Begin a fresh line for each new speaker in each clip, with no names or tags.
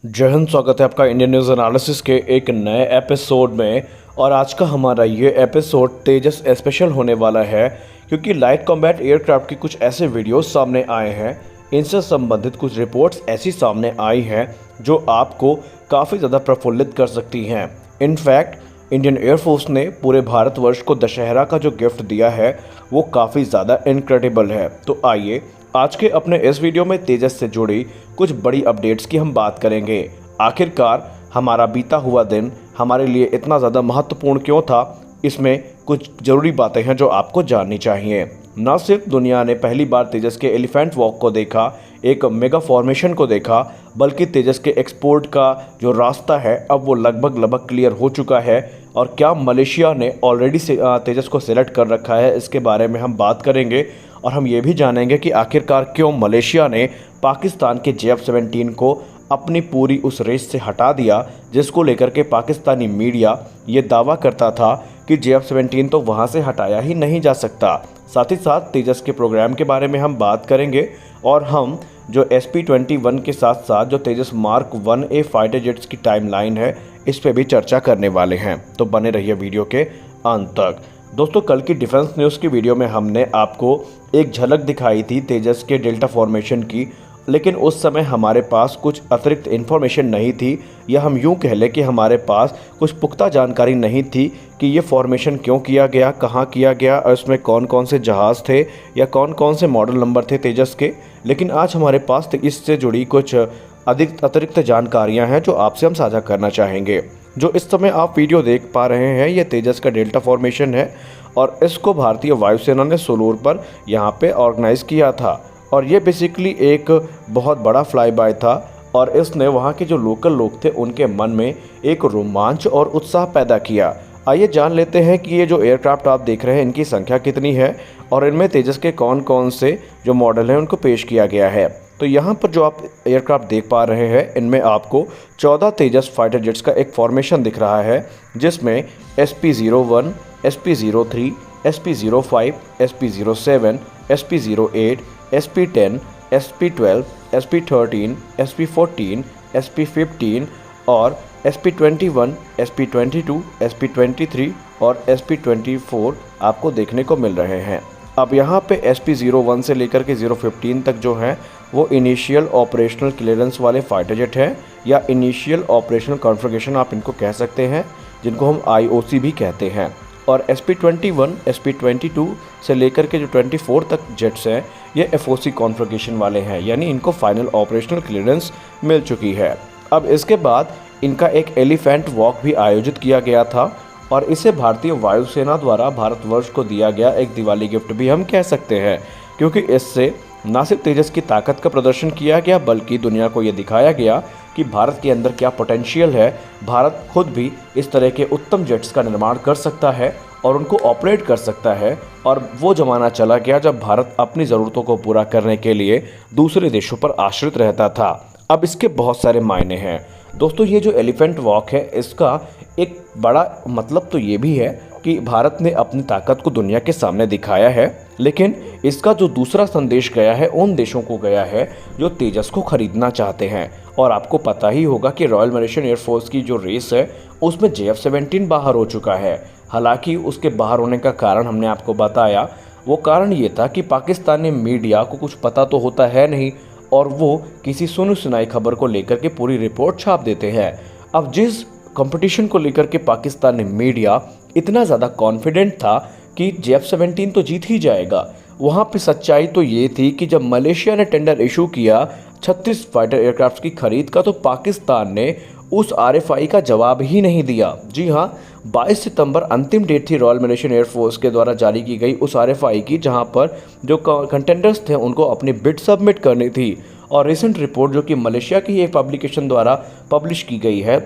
जय हिंद। स्वागत है आपका इंडियन न्यूज़ एनालिसिस के एक नए एपिसोड में। और आज का हमारा ये एपिसोड तेजस स्पेशल होने वाला है, क्योंकि लाइट कॉम्बैट एयरक्राफ्ट की कुछ ऐसे वीडियोस सामने आए हैं, इनसे संबंधित कुछ रिपोर्ट्स ऐसी सामने आई हैं जो आपको काफ़ी ज़्यादा प्रफुल्लित कर सकती हैं। इनफैक्ट इंडियन एयरफोर्स ने पूरे भारतवर्ष को दशहरा का जो गिफ्ट दिया है वो काफ़ी ज़्यादा इनक्रेडिबल है। तो आइए आज के अपने इस वीडियो में तेजस से जुड़ी कुछ बड़ी अपडेट्स की हम बात करेंगे। आखिरकार हमारा बीता हुआ दिन हमारे लिए इतना ज़्यादा महत्वपूर्ण क्यों था, इसमें कुछ ज़रूरी बातें हैं जो आपको जाननी चाहिए। न सिर्फ दुनिया ने पहली बार तेजस के एलिफेंट वॉक को देखा, एक मेगा फॉर्मेशन को देखा, बल्कि तेजस के एक्सपोर्ट का जो रास्ता है अब वो लगभग क्लियर हो चुका है। और क्या मलेशिया ने ऑलरेडी से तेजस को सिलेक्ट कर रखा है, इसके बारे में हम बात करेंगे। और हम ये भी जानेंगे कि आखिरकार क्यों मलेशिया ने पाकिस्तान के JF-17 को अपनी पूरी उस रेस से हटा दिया, जिसको लेकर के पाकिस्तानी मीडिया ये दावा करता था कि JF-17 तो वहाँ से हटाया ही नहीं जा सकता। साथ ही साथ तेजस के प्रोग्राम के बारे में हम बात करेंगे और हम जो SP-21 के साथ साथ जो तेजस मार्क 1A फाइटर जेट्स की टाइमलाइन है, इस पे भी चर्चा करने वाले हैं। तो बने रहिए वीडियो के अंत तक। दोस्तों, कल की डिफेंस न्यूज़ की वीडियो में हमने आपको एक झलक दिखाई थी तेजस के डेल्टा फॉर्मेशन की, लेकिन उस समय हमारे पास कुछ अतिरिक्त इन्फॉर्मेशन नहीं थी, या हम यूं कह लें कि हमारे पास कुछ पुख्ता जानकारी नहीं थी कि ये फॉर्मेशन क्यों किया गया, कहाँ किया गया और इसमें कौन कौन से जहाज़ थे या कौन कौन से मॉडल नंबर थे तेजस के। लेकिन आज हमारे पास इससे जुड़ी कुछ अतिरिक्त जानकारियाँ हैं जो आपसे हम साझा करना चाहेंगे। जो इस समय आप वीडियो देख पा रहे हैं, ये तेजस का डेल्टा फॉर्मेशन है और इसको भारतीय वायुसेना ने सोलूर पर यहाँ पे ऑर्गेनाइज़ किया था। और ये बेसिकली एक बहुत बड़ा फ्लाई बाय था और इसने वहाँ के जो लोकल लोग थे उनके मन में एक रोमांच और उत्साह पैदा किया। आइए जान लेते हैं कि ये जो एयरक्राफ्ट आप देख रहे हैं इनकी संख्या कितनी है और इनमें तेजस के कौन कौन से जो मॉडल हैं उनको पेश किया गया है। तो यहाँ पर जो आप एयरक्राफ्ट देख पा रहे हैं, इनमें आपको 14 तेजस फाइटर जेट्स का एक फॉर्मेशन दिख रहा है, जिसमें SP-01, SP-03, SP-05, SP-07, SP-08, SP-10, SP-12, SP-13, SP-14, SP-15 और SP-21, SP-22, SP-23 और SP-24 आपको देखने को मिल रहे हैं। अब यहाँ पे SP-01 से लेकर के 015 तक जो हैं वो इनिशियल ऑपरेशनल क्लियरेंस वाले फाइटर जेट हैं, या इनिशियल ऑपरेशनल कॉन्फ़िगरेशन आप इनको कह सकते हैं, जिनको हम IOC भी कहते हैं। और SP-21, SP-22 से लेकर के जो 24 तक जेट्स हैं ये FOC कॉन्फ़िगरेशन वाले हैं, यानी इनको फाइनल ऑपरेशनल क्लियरेंस मिल चुकी है। अब इसके बाद इनका एक एलिफेंट वॉक भी आयोजित किया गया था और इसे भारतीय वायुसेना द्वारा भारतवर्ष को दिया गया एक दिवाली गिफ्ट भी हम कह सकते हैं, क्योंकि इससे न सिर्फ तेजस की ताकत का प्रदर्शन किया गया बल्कि दुनिया को ये दिखाया गया कि भारत के अंदर क्या पोटेंशियल है। भारत खुद भी इस तरह के उत्तम जेट्स का निर्माण कर सकता है और उनको ऑपरेट कर सकता है। और वो ज़माना चला गया जब भारत अपनी ज़रूरतों को पूरा करने के लिए दूसरे देशों पर आश्रित रहता था। अब इसके बहुत सारे मायने हैं दोस्तों। ये जो एलिफेंट वॉक है, इसका एक बड़ा मतलब तो ये भी है कि भारत ने अपनी ताकत को दुनिया के सामने दिखाया है, लेकिन इसका जो दूसरा संदेश गया है उन देशों को गया है जो तेजस को खरीदना चाहते हैं। और आपको पता ही होगा कि रॉयल मलेशियन एयरफोर्स की जो रेस है उसमें JF-17 बाहर हो चुका है। हालांकि उसके बाहर होने का कारण हमने आपको बताया, वो कारण ये था कि पाकिस्तानी मीडिया को कुछ पता तो होता है नहीं और वो किसी सुनी सुनाई खबर को लेकर के पूरी रिपोर्ट छाप देते हैं। अब जिस कंपटीशन को लेकर के पाकिस्तानी मीडिया इतना ज़्यादा कॉन्फिडेंट था कि JF-17 तो जीत ही जाएगा, वहाँ पे सच्चाई तो ये थी कि जब मलेशिया ने टेंडर इशू किया 36 फाइटर एयरक्राफ्ट की खरीद का, तो पाकिस्तान ने उस RFI का जवाब ही नहीं दिया। जी हाँ, 22 सितंबर अंतिम डेट थी रॉयल मलेशियन एयरफोर्स के द्वारा जारी की गई उस RFI की, जहाँ पर जो कंटेंडर्स थे उनको अपनी बिड सबमिट करनी थी। और रिसेंट रिपोर्ट जो कि मलेशिया की एक पब्लिकेशन द्वारा पब्लिश की गई है,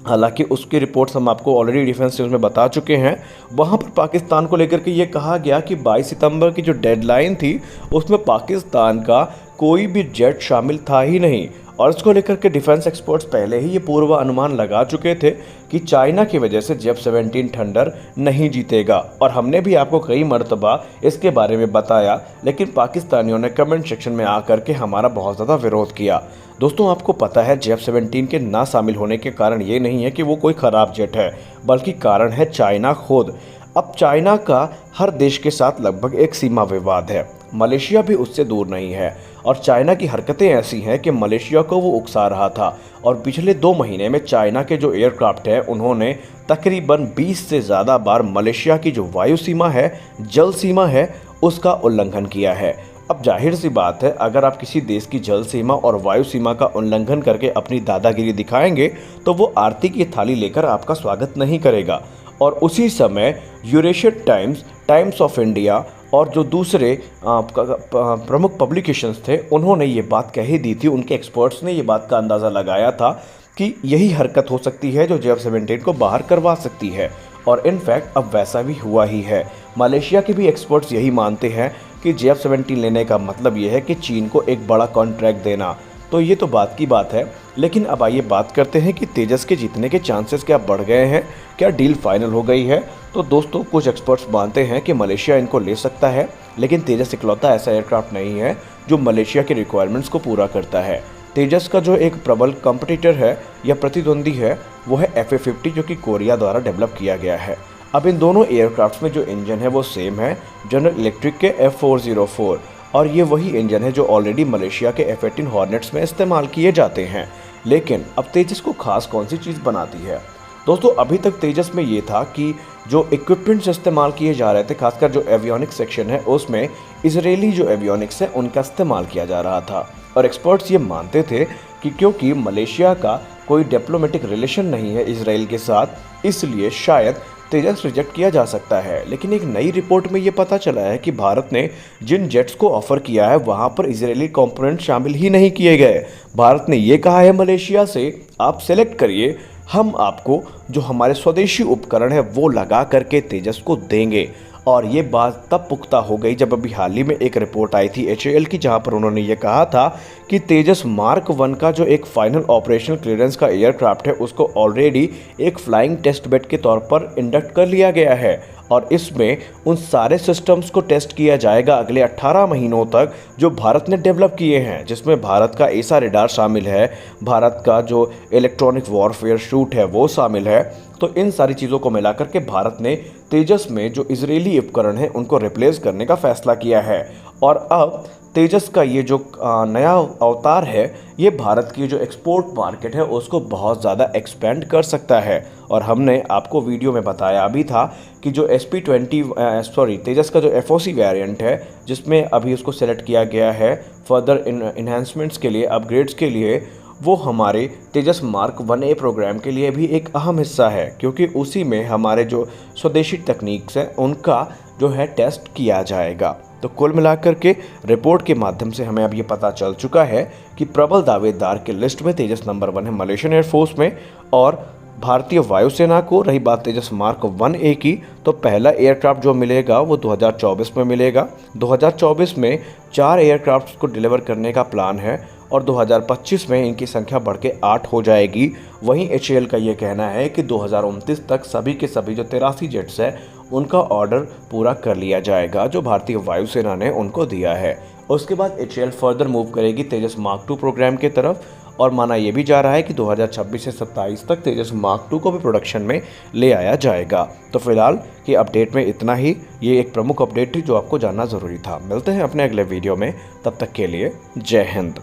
हालांकि उसकी रिपोर्ट्स हम आपको ऑलरेडी डिफेंस न्यूज़ में बता चुके हैं, वहाँ पर पाकिस्तान को लेकर के ये कहा गया कि 22 सितंबर की जो डेडलाइन थी उसमें पाकिस्तान का कोई भी जेट शामिल था ही नहीं। और इसको लेकर के डिफेंस एक्सपर्ट्स पहले ही ये पूर्व अनुमान लगा चुके थे कि चाइना की वजह से F-17 थंडर नहीं जीतेगा। और हमने भी आपको कई मर्तबा इसके बारे में बताया, लेकिन पाकिस्तानियों ने कमेंट सेक्शन में आकर के हमारा बहुत ज़्यादा विरोध किया। दोस्तों, आपको पता है F-17 के ना शामिल होने के कारण ये नहीं है कि वो कोई ख़राब जेट है, बल्कि कारण है चाइना खुद। अब चाइना का हर देश के साथ लगभग एक सीमा विवाद है, मलेशिया भी उससे दूर नहीं है। और चाइना की हरकतें ऐसी हैं कि मलेशिया को वो उकसा रहा था। और पिछले 2 महीने में चाइना के जो एयरक्राफ्ट है उन्होंने तकरीबन 20 से ज़्यादा बार मलेशिया की जो वायु सीमा है, जल सीमा है, उसका उल्लंघन किया है। अब जाहिर सी बात है, अगर आप किसी देश की जल सीमा और वायु सीमा का उल्लंघन करके अपनी दादागिरी दिखाएंगे तो वो आरती की थाली लेकर आपका स्वागत नहीं करेगा। और उसी समय Eurasian times, times of India और जो दूसरे प्रमुख पब्लिकेशंस थे, उन्होंने ये बात कह ही दी थी। उनके एक्सपर्ट्स ने ये बात का अंदाज़ा लगाया था कि यही हरकत हो सकती है जो F-17 को बाहर करवा सकती है। और इनफैक्ट अब वैसा भी हुआ ही है। मलेशिया के भी एक्सपर्ट्स यही मानते हैं कि F-17 लेने का मतलब ये है कि चीन को एक बड़ा कॉन्ट्रैक्ट देना। तो ये तो बात की बात है। लेकिन अब आइए बात करते हैं कि तेजस के जीतने के चांसेस क्या बढ़ गए हैं, क्या डील फाइनल हो गई है। तो दोस्तों, कुछ एक्सपर्ट्स मानते हैं कि मलेशिया इनको ले सकता है, लेकिन तेजस इकलौता ऐसा एयरक्राफ्ट नहीं है जो मलेशिया के रिक्वायरमेंट्स को पूरा करता है। तेजस का जो एक प्रबल कंपटीटर है या प्रतिद्वंदी है वो है FA-50, जो कि कोरिया द्वारा डेवलप किया गया है। अब इन दोनों एयरक्राफ्ट्स में जो इंजन है वो सेम है, जनरल इलेक्ट्रिक के F404, और ये वही इंजन है जो ऑलरेडी मलेशिया के F-18 हॉर्नेट्स में इस्तेमाल किए जाते हैं। लेकिन अब तेजस को खास कौन सी चीज़ बनाती है? दोस्तों, अभी तक तेजस में ये था कि जो इक्विपमेंट्स इस्तेमाल किए जा रहे थे, खासकर जो एवियोनिक्स सेक्शन है उसमें इजरायली जो एवियोनिक्स है उनका इस्तेमाल किया जा रहा था। और एक्सपर्ट्स ये मानते थे कि क्योंकि मलेशिया का कोई डिप्लोमेटिक रिलेशन नहीं है इजराइल के साथ, इसलिए शायद तेजस रिजेक्ट किया जा सकता है। लेकिन एक नई रिपोर्ट में ये पता चला है कि भारत ने जिन जेट्स को ऑफर किया है वहाँ पर इजरायली कंपोनेंट शामिल ही नहीं किए गए। भारत ने ये कहा है मलेशिया से, आप सेलेक्ट करिए, हम आपको जो हमारे स्वदेशी उपकरण है वो लगा करके तेजस को देंगे। और ये बात तब पुख्ता हो गई जब अभी हाल ही में एक रिपोर्ट आई थी HAL की, जहां पर उन्होंने ये कहा था कि तेजस मार्क 1 का जो एक फाइनल ऑपरेशनल क्लियरेंस का एयरक्राफ्ट है उसको ऑलरेडी एक फ्लाइंग टेस्ट बेड के तौर पर इंडक्ट कर लिया गया है। और इसमें उन सारे सिस्टम्स को टेस्ट किया जाएगा अगले 18 महीनों तक जो भारत ने डेवलप किए हैं, जिसमें भारत का एसा रेडार शामिल है, भारत का जो इलेक्ट्रॉनिक वॉरफेयर शूट है वो शामिल है। तो इन सारी चीज़ों को मिलाकर के भारत ने तेजस में जो इजरायली उपकरण हैं उनको रिप्लेस करने का फैसला किया है। और अब तेजस का ये जो नया अवतार है ये भारत की जो एक्सपोर्ट मार्केट है उसको बहुत ज़्यादा एक्सपेंड कर सकता है। और हमने आपको वीडियो में बताया भी था कि जो तेजस का जो FOC वेरिएंट है, जिसमें अभी उसको सेलेक्ट किया गया है फर्दर इन्हांसमेंट्स के लिए, अपग्रेड्स के लिए, वो हमारे तेजस मार्क 1A प्रोग्राम के लिए भी एक अहम हिस्सा है, क्योंकि उसी में हमारे जो स्वदेशी तकनीक्स हैं उनका जो है टेस्ट किया जाएगा। तो कुल मिलाकर के रिपोर्ट के माध्यम से हमें अब ये पता चल चुका है कि प्रबल दावेदार की लिस्ट में तेजस नंबर 1 है मलेशियन एयरफोर्स में। और भारतीय वायुसेना को रही बात तेजस मार्क 1A की, तो पहला एयरक्राफ्ट जो मिलेगा वो 2024 में मिलेगा। 2024 में 4 एयरक्राफ्ट को डिलीवर करने का प्लान है और 2025 में इनकी संख्या बढ़ के 8 हो जाएगी। वहीं HAL का ये कहना है कि 2029 तक सभी के सभी जो 83 जेट्स है उनका ऑर्डर पूरा कर लिया जाएगा जो भारतीय वायुसेना ने उनको दिया है। उसके बाद HAL फर्दर मूव करेगी तेजस मार्क 2 प्रोग्राम की तरफ, और माना यह भी जा रहा है कि 2026 से 27 तक तेजस मार्क 2 को भी प्रोडक्शन में ले आया जाएगा। तो फिलहाल की अपडेट में इतना ही। ये एक प्रमुख अपडेट थी जो आपको जानना ज़रूरी था। मिलते हैं अपने अगले वीडियो में, तब तक के लिए जय हिंद।